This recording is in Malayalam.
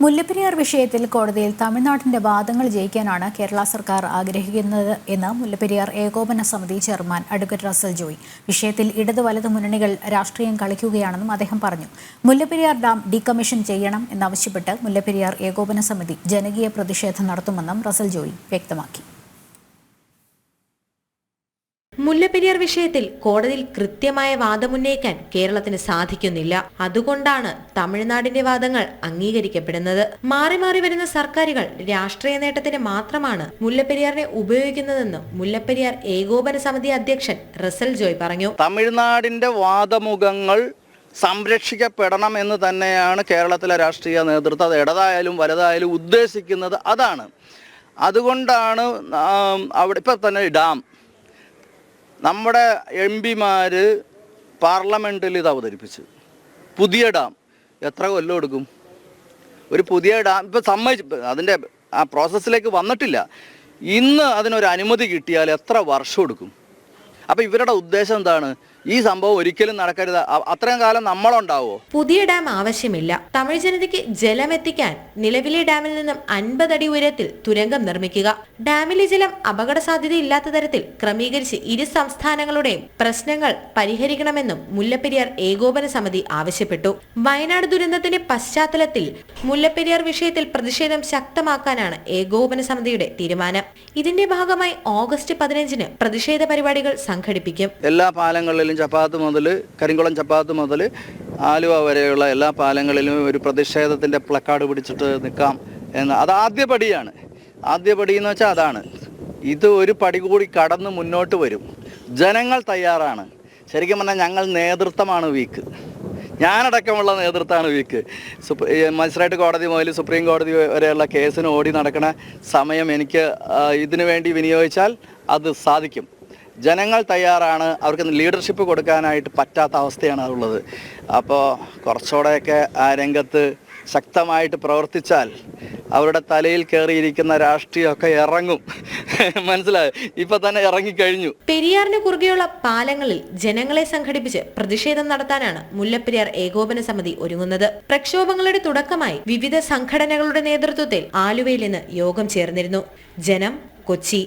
മുല്ലപ്പെരിയാർ വിഷയത്തിൽ കോടതിയിൽ തമിഴ്നാടിന്റെ വാദങ്ങൾ ജയിക്കാനാണ് കേരള സർക്കാർ ആഗ്രഹിക്കുന്നത് എന്ന് മുല്ലപ്പെരിയാർ ഏകോപന സമിതി ചെയർമാൻ അഡ്വക്കേറ്റ് റസൽ ജോയി. വിഷയത്തിൽ ഇടത് വലത് മുന്നണികൾ രാഷ്ട്രീയം കളിക്കുകയാണെന്നും അദ്ദേഹം പറഞ്ഞു. മുല്ലപ്പെരിയാർ ഡാം ഡീകമ്മീഷൻ ചെയ്യണം എന്നാവശ്യപ്പെട്ട് മുല്ലപ്പെരിയാർ ഏകോപന സമിതി ജനകീയ പ്രതിഷേധം നടത്തുമെന്നും റസൽ ജോയി വ്യക്തമാക്കി. മുല്ലപ്പെരിയാർ വിഷയത്തിൽ കോടതിയിൽ കൃത്യമായ വാദമുന്നയിക്കാൻ കേരളത്തിന് സാധിക്കുന്നില്ല. അതുകൊണ്ടാണ് തമിഴ്നാടിന്റെ വാദങ്ങൾ അംഗീകരിക്കപ്പെടുന്നത്. മാറി മാറി വരുന്ന സർക്കാരുകൾ രാഷ്ട്രീയ നേട്ടത്തിന് മാത്രമാണ് മുല്ലപ്പെരിയാറിനെ ഉപയോഗിക്കുന്നതെന്ന് മുല്ലപ്പെരിയാർ ഏകോപന സമിതി അധ്യക്ഷൻ റസൽ ജോയ് പറഞ്ഞു. തമിഴ്നാടിന്റെ വാദമുഖങ്ങൾ സംരക്ഷിക്കപ്പെടണം എന്ന് തന്നെയാണ് കേരളത്തിലെ രാഷ്ട്രീയ നേതൃത്വം, അത് ഇടതായാലും വലതായാലും ഉദ്ദേശിക്കുന്നത് അതാണ്. അതുകൊണ്ടാണ് അവിടെ ഇപ്പം തന്നെ ഡാം നമ്മുടെ MP-മാർ പാർലമെൻറ്റിൽ ഇത് അവതരിപ്പിച്ചു. പുതിയ ഡാം എത്ര കൊല്ലം എടുക്കും? ഒരു പുതിയ ഡാം ഇപ്പം സമ്മതിച്ച് അതിൻ്റെ ആ പ്രോസസ്സിലേക്ക് വന്നിട്ടില്ല. ഇന്ന് അതിനൊരു അനുമതി കിട്ടിയാൽ എത്ര വർഷം എടുക്കും? അപ്പോൾ ഇവരുടെ ഉദ്ദേശം എന്താണ്? ഈ സംഭവം ഒരിക്കലും നടക്കരുത്. അത്രയും കാലം നമ്മളുണ്ടാവോ? പുതിയ ഡാം ആവശ്യമില്ല. തമിഴ് ജനതയ്ക്ക് ജലം എത്തിക്കാൻ നിലവിലെ ഡാമിൽ നിന്നും 50 അടി ഉയരത്തിൽ തുരങ്കം നിർമ്മിക്കുക. ഡാമിലെ ജലം അപകട സാധ്യതയില്ലാത്ത തരത്തിൽ ക്രമീകരിച്ച് ഇരു സംസ്ഥാനങ്ങളുടെയും പ്രശ്നങ്ങൾ പരിഹരിക്കണമെന്നും മുല്ലപ്പെരിയാർ ഏകോപന സമിതി ആവശ്യപ്പെട്ടു. വയനാട് ദുരന്തത്തിന്റെ പശ്ചാത്തലത്തിൽ മുല്ലപ്പെരിയാർ വിഷയത്തിൽ പ്രതിഷേധം ശക്തമാക്കാനാണ് ഏകോപന സമിതിയുടെ തീരുമാനം. ഇതിന്റെ ഭാഗമായി ഓഗസ്റ്റ് 15-ന് പ്രതിഷേധ പരിപാടികൾ സംഘടിപ്പിക്കും. എല്ലാ പാലങ്ങളിലും ചപ്പാത്ത് മുതൽ കരിങ്കുളം ചപ്പാത്ത് മുതൽ ആലുവ വരെയുള്ള എല്ലാ പാലങ്ങളിലും ഒരു പ്രതിഷേധത്തിൻ്റെ പ്ലക്കാർഡ് പിടിച്ചിട്ട് നിൽക്കാം എന്ന്. അത് ആദ്യപടിയാണ്. ആദ്യപടി എന്ന് വെച്ചാൽ അതാണ്. ഇത് ഒരു പടി കൂടി കടന്ന് മുന്നോട്ട് വരും. ജനങ്ങൾ തയ്യാറാണ്. ശരിക്കും പറഞ്ഞാൽ ഞങ്ങൾ നേതൃത്വമാണ് വീക്ക്. ഞാനടക്കമുള്ള നേതൃത്വമാണ് വീക്ക്. മജിസ്ട്രേറ്റ് കോടതി മുതൽ സുപ്രീം കോടതി വരെയുള്ള കേസിന് ഓടി നടക്കുന്ന സമയം എനിക്ക് ഇതിനു വേണ്ടി വിനിയോഗിച്ചാൽ അത് സാധിക്കും. ജനങ്ങൾ തയ്യാറാണ്. അവർക്ക് ലീഡർഷിപ്പ് കൊടുക്കാനായിട്ട് പറ്റാത്ത അവസ്ഥയാണ് അതുള്ളത്. അപ്പോൾ കുറച്ചുകൂടെയൊക്കെ ആ രംഗത്ത് ശക്തമായിട്ട് പ്രവർത്തിച്ചാൽ അവരുടെ തലയിൽ കയറിയിരിക്കുന്ന രാഷ്ട്രീയമൊക്കെ ഇറങ്ങും. മനസ്സിലായോ? ഇപ്പൊ തന്നെ ഇറങ്ങിക്കഴിഞ്ഞു. പെരിയാറിന് കുറുകെയുള്ള പാലങ്ങളിൽ ജനങ്ങളെ സംഘടിപ്പിച്ച് പ്രതിഷേധം നടത്താനാണ് മുല്ലപ്പെരിയാർ ഏകോപന സമിതി ഒരുങ്ങുന്നത്. പ്രക്ഷോഭങ്ങളുടെ തുടക്കമായി വിവിധ സംഘടനകളുടെ നേതൃത്വത്തിൽ ആലുവയിൽ ഇന്ന് യോഗം ചേർന്നിരുന്നു. ജനം, കൊച്ചി.